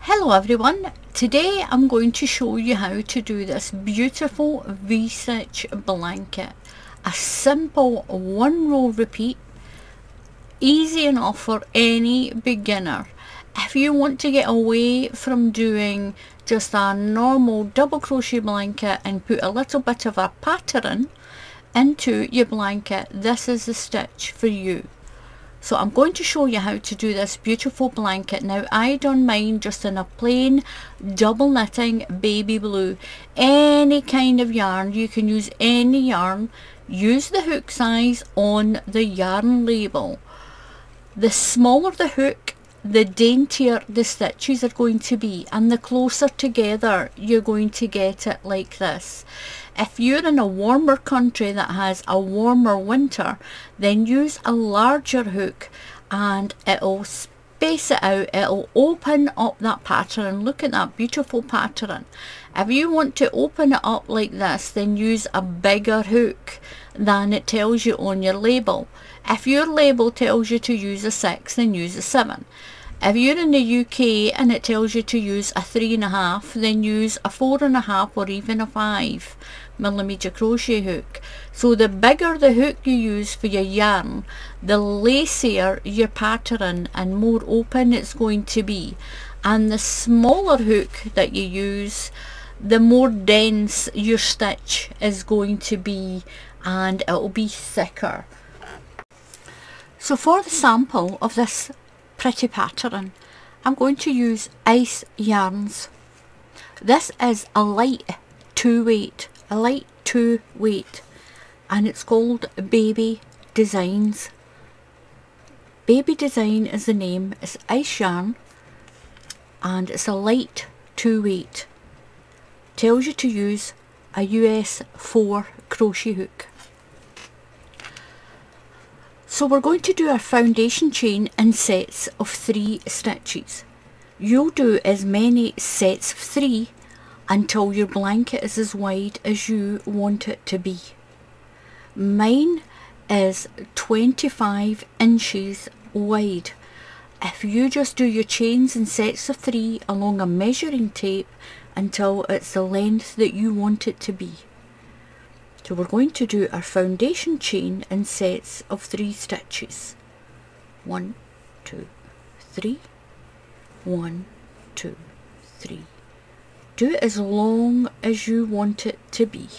Hello everyone, today I'm going to show you how to do this beautiful V-stitch blanket. A simple one row repeat, easy enough for any beginner. If you want to get away from doing just a normal double crochet blanket and put a little bit of a pattern into your blanket, this is the stitch for you. So I'm going to show you how to do this beautiful blanket. Now I done mine just in a plain double knitting baby blue. Any kind of yarn, you can use any yarn. Use the hook size on the yarn label. The smaller the hook, the daintier the stitches are going to be, and the closer together you're going to get it like this. If you're in a warmer country that has a warmer winter, then use a larger hook and it'll space it out, it'll open up that pattern. Look at that beautiful pattern. If you want to open it up like this, then use a bigger hook than it tells you on your label. If your label tells you to use a 6, then use a 7. If you're in the UK and it tells you to use a 3.5, then use a 4.5 or even a 5mm crochet hook. So the bigger the hook you use for your yarn, the lacier your pattern and more open it's going to be. And the smaller hook that you use, the more dense your stitch is going to be and it'll be thicker. So for the sample of this pretty pattern, I'm going to use ice yarns. This is a light 2 weight, and it's called Baby Designs. Baby Design is the name. It's ice yarn and it's a light 2 weight. Tells you to use a US 4 crochet hook. So we're going to do our foundation chain in sets of 3 stitches. You'll do as many sets of 3 until your blanket is as wide as you want it to be. Mine is 25 inches wide. If you just do your chains in sets of 3 along a measuring tape until it's the length that you want it to be. So we're going to do our foundation chain in sets of 3 stitches. 1, 2, 3. 1, 2, 3. Do it as long as you want it to be.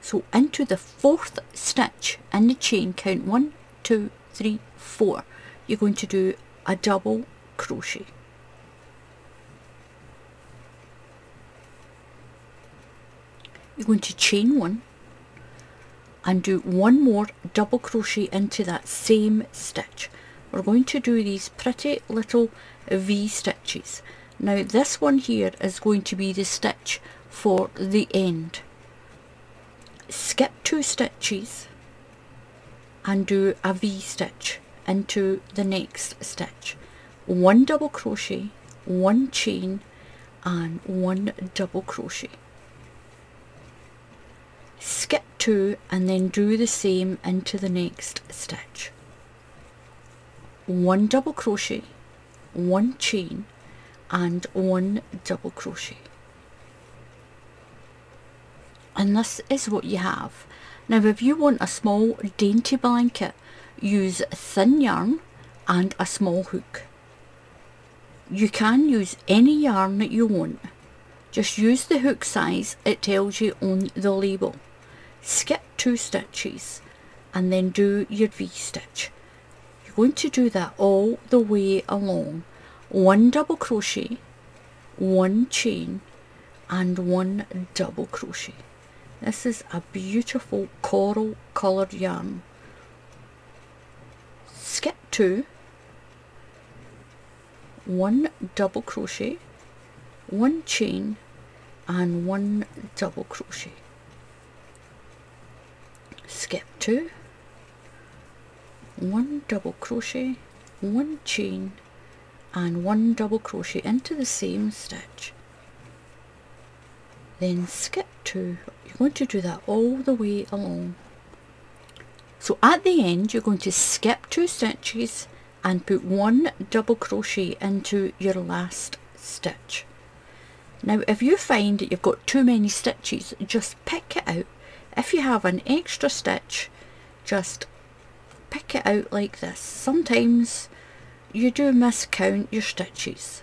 So into the 4th stitch in the chain, count 1, 2, 3, 4. You're going to do a double crochet. You're going to chain 1 and do 1 more double crochet into that same stitch. We're going to do these pretty little V stitches. Now this one here is going to be the stitch for the end. Skip 2 stitches and do a V stitch into the next stitch. 1 double crochet, 1 chain and 1 double crochet. Skip 2 and then do the same into the next stitch. 1 double crochet, 1 chain and 1 double crochet. And this is what you have. Now if you want a small dainty blanket, use thin yarn and a small hook. You can use any yarn that you want. Just use the hook size it tells you on the label. Skip 2 stitches and then do your V stitch. You're going to do that all the way along. 1 double crochet, 1 chain and 1 double crochet. This is a beautiful coral coloured yarn. Skip 2, 1 double crochet, 1 chain and 1 double crochet. Skip 2, 1 double crochet, 1 chain and 1 double crochet into the same stitch. Then skip 2. You're going to do that all the way along. So at the end you're going to skip 2 stitches and put 1 double crochet into your last stitch. Now if you find that you've got too many stitches, just pick it out. If you have an extra stitch, just pick it out like this. Sometimes you do miscount your stitches.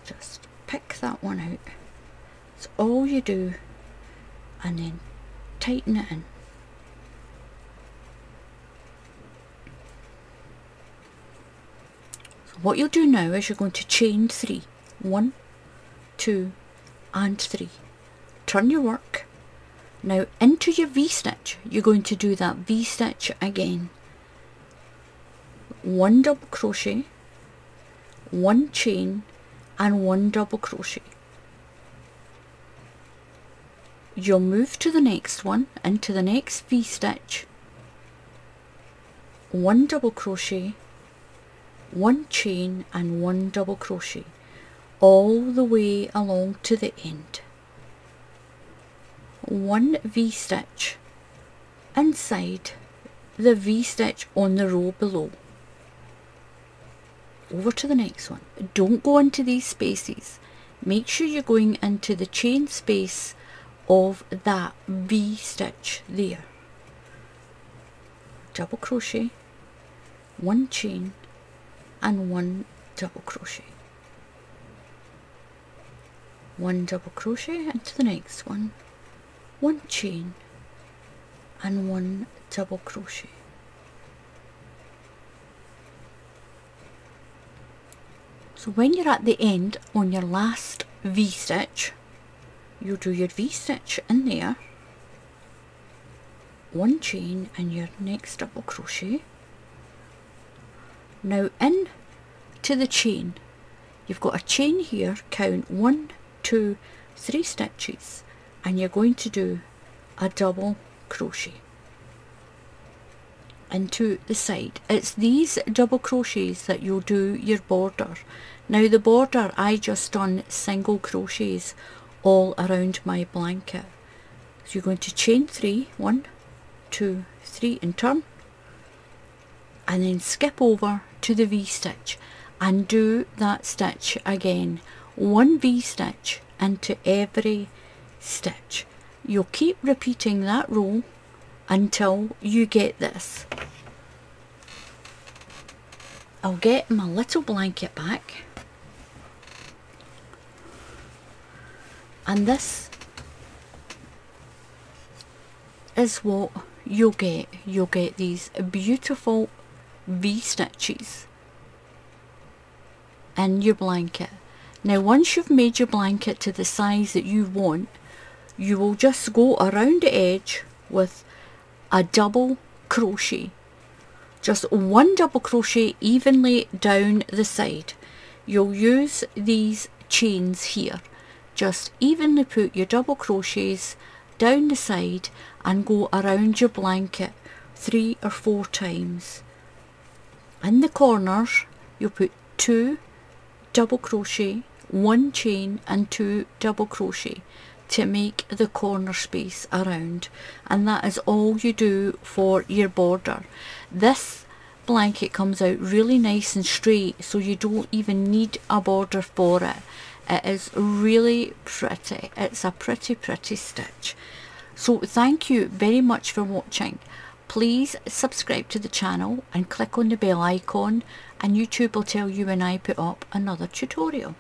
Just pick that one out. That's all you do, and then tighten it in. So what you'll do now is you're going to chain 3. 1, 2 and 3. Turn your work. Now into your V-stitch, you're going to do that V-stitch again. 1 double crochet, 1 chain and 1 double crochet. You'll move to the next one, into the next V-stitch, 1 double crochet, 1 chain and 1 double crochet, all the way along to the end. 1 V-stitch inside the V-stitch on the row below. Over to the next one. Don't go into these spaces. Make sure you're going into the chain space of that V-stitch there. Double crochet, 1 chain and 1 double crochet. 1 double crochet into the next one, 1 chain and 1 double crochet. So when you're at the end on your last V-stitch, you'll do your V-stitch in there, 1 chain and your next double crochet. Now in to the chain, you've got a chain here, count 1, 2, 3 stitches, and you're going to do a double crochet into the side. It's these double crochets that you'll do your border. Now the border, I just done single crochets all around my blanket. So you're going to chain 3, 1, 2, 3 and turn, and then skip over to the V-stitch and do that stitch again. 1 V-stitch into every stitch. You'll keep repeating that row until you get this. I'll get my little blanket back, and this is what you'll get. You'll get these beautiful V-stitches in your blanket. Now once you've made your blanket to the size that you want, you will just go around the edge with a double crochet. Just 1 double crochet evenly down the side. You'll use these chains here. Just evenly put your double crochets down the side and go around your blanket 3 or 4 times. In the corners you'll put 2 double crochet, 1 chain and 2 double crochet to make the corner space around, and that is all you do for your border. This blanket comes out really nice and straight, so you don't even need a border for it. It is really pretty. It's a pretty stitch. So thank you very much for watching. Please subscribe to the channel and click on the bell icon, and YouTube will tell you when I put up another tutorial.